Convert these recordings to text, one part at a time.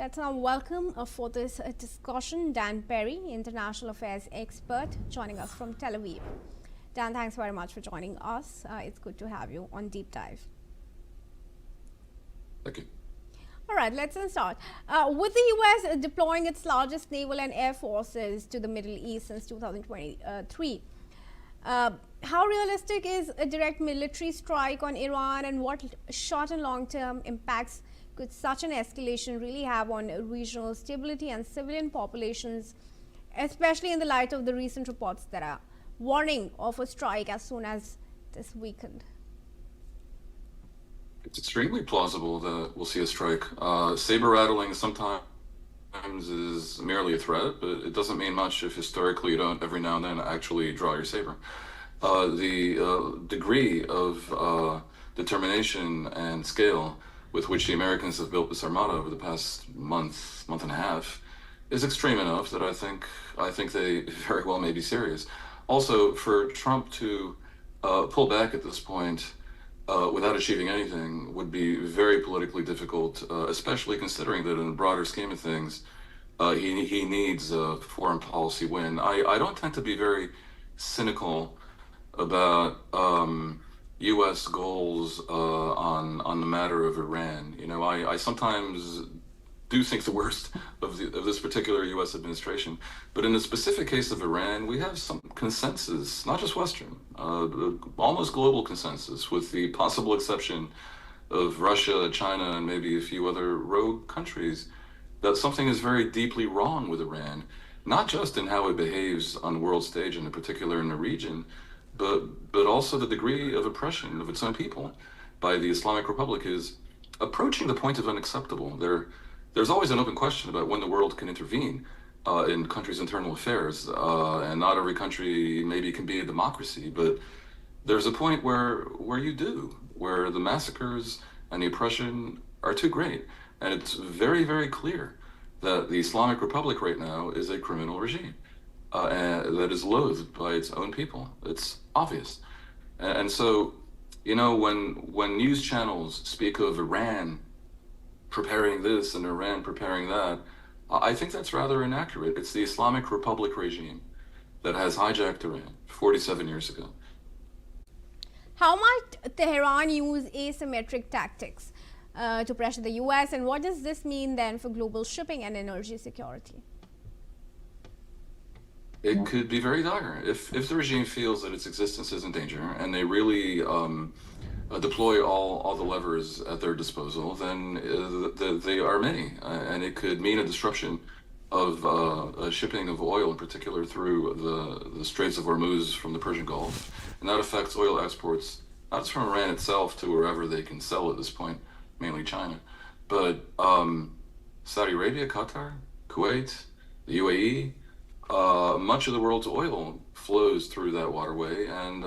Let's now welcome for this discussion Dan Perry, International Affairs expert, joining us from Tel Aviv. Dan, thanks very much for joining us. It's good to have you on Deep Dive. Thank you. All right, let's start. With the U.S. deploying its largest naval and air forces to the Middle East since 2023, how realistic is a direct military strike on Iran, and what short and long-term impacts could such an escalation really have on regional stability and civilian populations, especially in the light of the recent reports that are warning of a strike as soon as this weekend? It's extremely plausible that we'll see a strike. Saber rattling sometimes is merely a threat, but it doesn't mean much if historically you don't every now and then actually draw your saber. The degree of determination and scale with which the Americans have built this armada over the past month and a half is extreme enough that I think they very well may be serious. Also, for Trump to pull back at this point without achieving anything would be very politically difficult, especially considering that in the broader scheme of things, he needs a foreign policy win. I don't tend to be very cynical about U.S. goals on the matter of Iran. You know, I sometimes do think the worst of this particular U.S. administration, but in the specific case of Iran, we have some consensus, not just Western, almost global consensus, with the possible exception of Russia, China, and maybe a few other rogue countries, that something is very deeply wrong with Iran, not just in how it behaves on the world stage, and in particular in the region, but also the degree of oppression of its own people by the Islamic Republic is approaching the point of unacceptable. There's always an open question about when the world can intervene in countries' internal affairs, and not every country maybe can be a democracy, but there's a point where you do, where the massacres and the oppression are too great. And it's very, very clear that the Islamic Republic right now is a criminal regime that is loathed by its own people. It's obvious. And so, you know, when news channels speak of Iran preparing this and Iran preparing that, I think that's rather inaccurate. It's the Islamic Republic regime that has hijacked Iran 47 years ago. How might Tehran use asymmetric tactics to pressure the U.S., and what does this mean then for global shipping and energy security? It could be very dire. If the regime feels that its existence is in danger and they really deploy all the levers at their disposal, then they are many. And it could mean a disruption of shipping of oil, in particular through the Straits of Hormuz from the Persian Gulf. And that affects oil exports, not just from Iran itself to wherever they can sell at this point, mainly China, but Saudi Arabia, Qatar, Kuwait, the UAE. Much of the world's oil flows through that waterway, and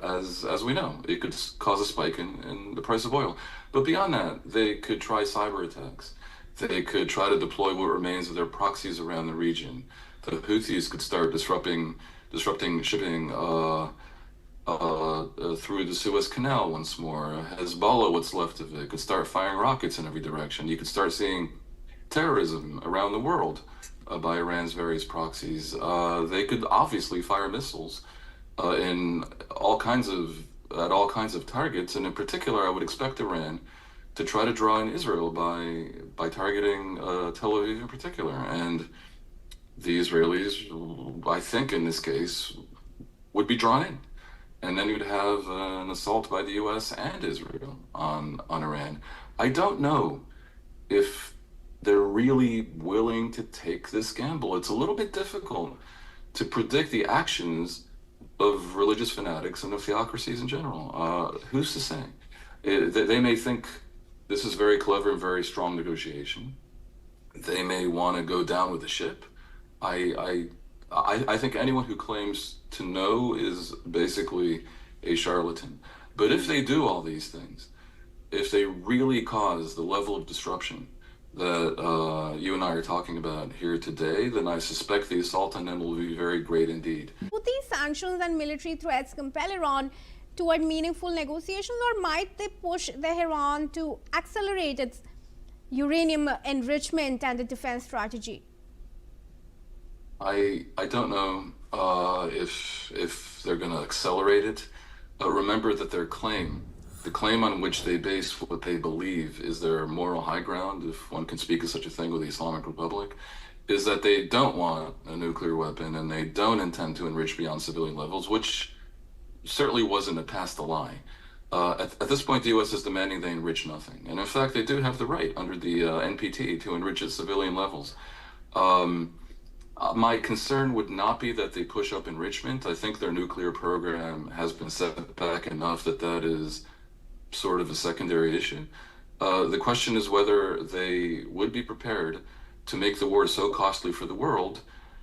as we know, it could cause a spike in the price of oil. But beyond that, they could try cyber attacks. They could try to deploy what remains of their proxies around the region. The Houthis could start disrupting shipping through the Suez Canal once more. Hezbollah, what's left of it, could start firing rockets in every direction. You could start seeing terrorism around the world by Iran's various proxies. They could obviously fire missiles at all kinds of targets, and in particular, I would expect Iran to try to draw in Israel by targeting Tel Aviv in particular. And the Israelis, I think in this case, would be drawn in. And then you'd have an assault by the U.S. and Israel on Iran. I don't know if they're really willing to take this gamble. It's a little bit difficult to predict the actions of religious fanatics and of theocracies in general. Who's to say? They may think this is very clever and very strong negotiation. They may want to go down with the ship. I think anyone who claims to know is basically a charlatan. But if they do all these things, if they really cause the level of disruption that you and I are talking about here today, then I suspect the assault on them will be very great indeed. Would these sanctions and military threats compel Iran toward meaningful negotiations, or might they push Tehran to accelerate its uranium enrichment and the defense strategy? I don't know if they're going to accelerate it. Remember that the claim on which they base what they believe is their moral high ground, if one can speak of such a thing with the Islamic Republic, is that they don't want a nuclear weapon and they don't intend to enrich beyond civilian levels, which certainly wasn't a past the lie. At this point, the U.S. is demanding they enrich nothing. And in fact, they do have the right under the NPT to enrich at civilian levels. Um, my concern would not be that they push up enrichment. I think their nuclear program has been set back enough that that is sort of a secondary issue. The question is whether they would be prepared to make the war so costly for the world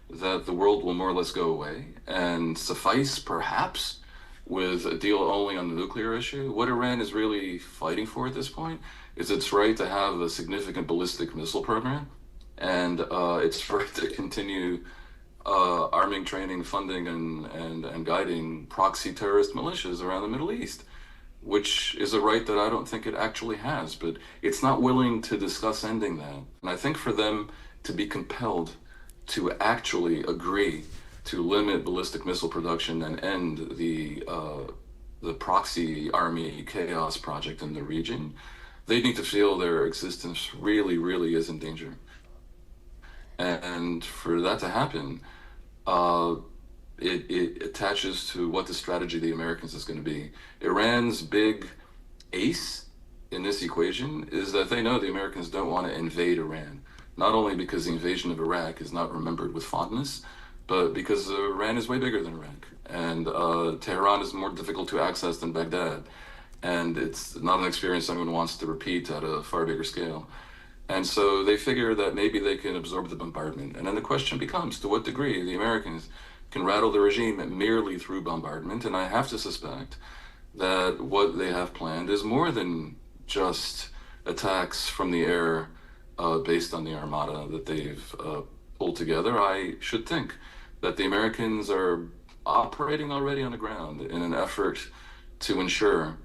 that the world will more or less go away and suffice, perhaps, with a deal only on the nuclear issue. What Iran is really fighting for at this point is its right to have a significant ballistic missile program and its right to continue arming, training, funding, and guiding proxy terrorist militias around the Middle East, which is a right that I don't think it actually has, but it's not willing to discuss ending that. And I think for them to be compelled to actually agree to limit ballistic missile production and end the proxy army chaos project in the region, they need to feel their existence really, really is in danger. And for that to happen, uh, it attaches to what the strategy of the Americans is going to be. Iran's big ace in this equation is that they know the Americans don't want to invade Iran, not only because the invasion of Iraq is not remembered with fondness, but because Iran is way bigger than Iraq, and Tehran is more difficult to access than Baghdad, and it's not an experience anyone wants to repeat at a far bigger scale. And so they figure that maybe they can absorb the bombardment. And then the question becomes to what degree the Americans can rattle the regime merely through bombardment. And I have to suspect that what they have planned is more than just attacks from the air based on the armada that they've pulled together. I should think that the Americans are operating already on the ground in an effort to ensure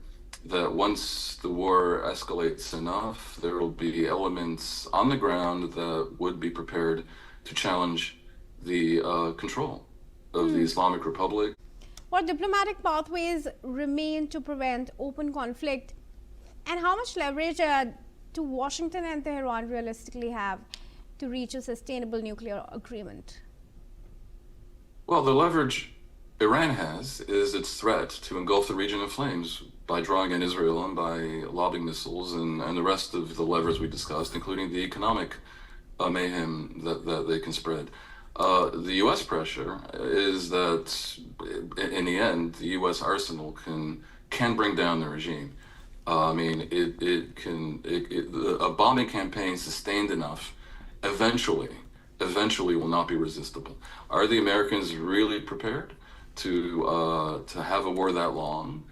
that once the war escalates enough, there will be elements on the ground that would be prepared to challenge the control of the Islamic Republic. What diplomatic pathways remain to prevent open conflict, and how much leverage do Washington and Tehran realistically have to reach a sustainable nuclear agreement? Well, the leverage Iran has is its threat to engulf the region in flames by drawing in Israel and by lobbing missiles and the rest of the levers we discussed, including the economic mayhem that they can spread. The U.S. pressure is that, in the end, the U.S. arsenal can bring down the regime. I mean, a bombing campaign sustained enough eventually will not be resistible. Are the Americans really prepared to have a war that long?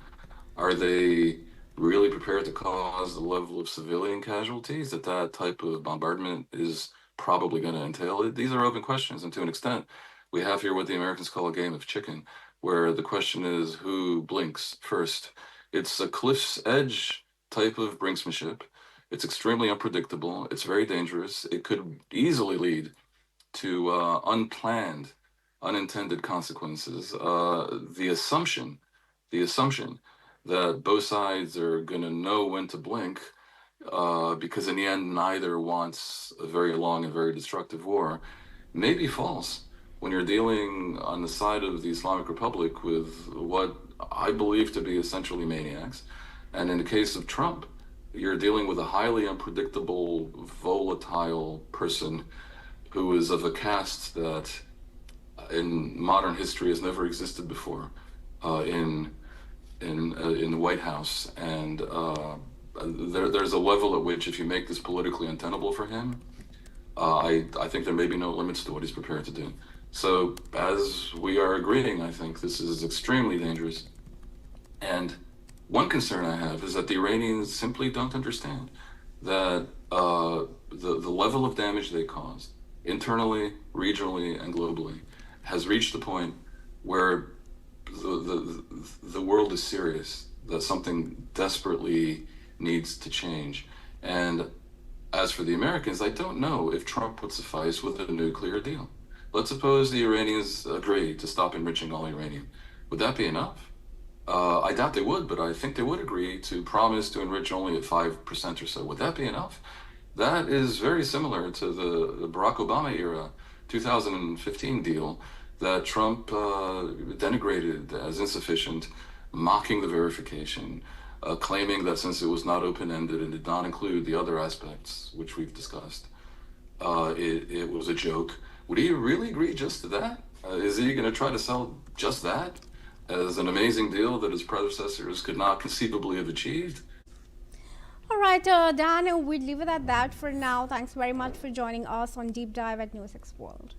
Are they really prepared to cause the level of civilian casualties that that type of bombardment is probably going to entail? These are open questions, and to an extent, we have here what the Americans call a game of chicken, where the question is who blinks first. It's a cliff's edge type of brinksmanship. It's extremely unpredictable. It's very dangerous. It could easily lead to unplanned, unintended consequences. The assumption that both sides are going to know when to blink, because in the end, neither wants a very long and very destructive war, may be false when you're dealing on the side of the Islamic Republic with what I believe to be essentially maniacs. And in the case of Trump, you're dealing with a highly unpredictable, volatile person who is of a caste that in modern history has never existed before in the White House. And there's a level at which if you make this politically untenable for him, I think there may be no limits to what he's prepared to do. So as we are agreeing, I think this is extremely dangerous. And one concern I have is that the Iranians simply don't understand that the level of damage they caused, internally, regionally, and globally, has reached the point where the world is serious, that something desperately needs to change. And As for the Americans, I don't know if Trump would suffice with a nuclear deal. Let's suppose the Iranians agree to stop enriching all uranium. Would that be enough? I doubt they would, but I think they would agree to promise to enrich only at 5% or so. Would that be enough? That is very similar to the Barack Obama era 2015 deal that Trump denigrated as insufficient, mocking the verification, claiming that since it was not open-ended and did not include the other aspects which we've discussed, it was a joke. Would he really agree just to that? Is he going to try to sell just that as an amazing deal that his predecessors could not conceivably have achieved? All right, Dan, we'll leave it at that for now. Thanks very much for joining us on Deep Dive at NewsX World.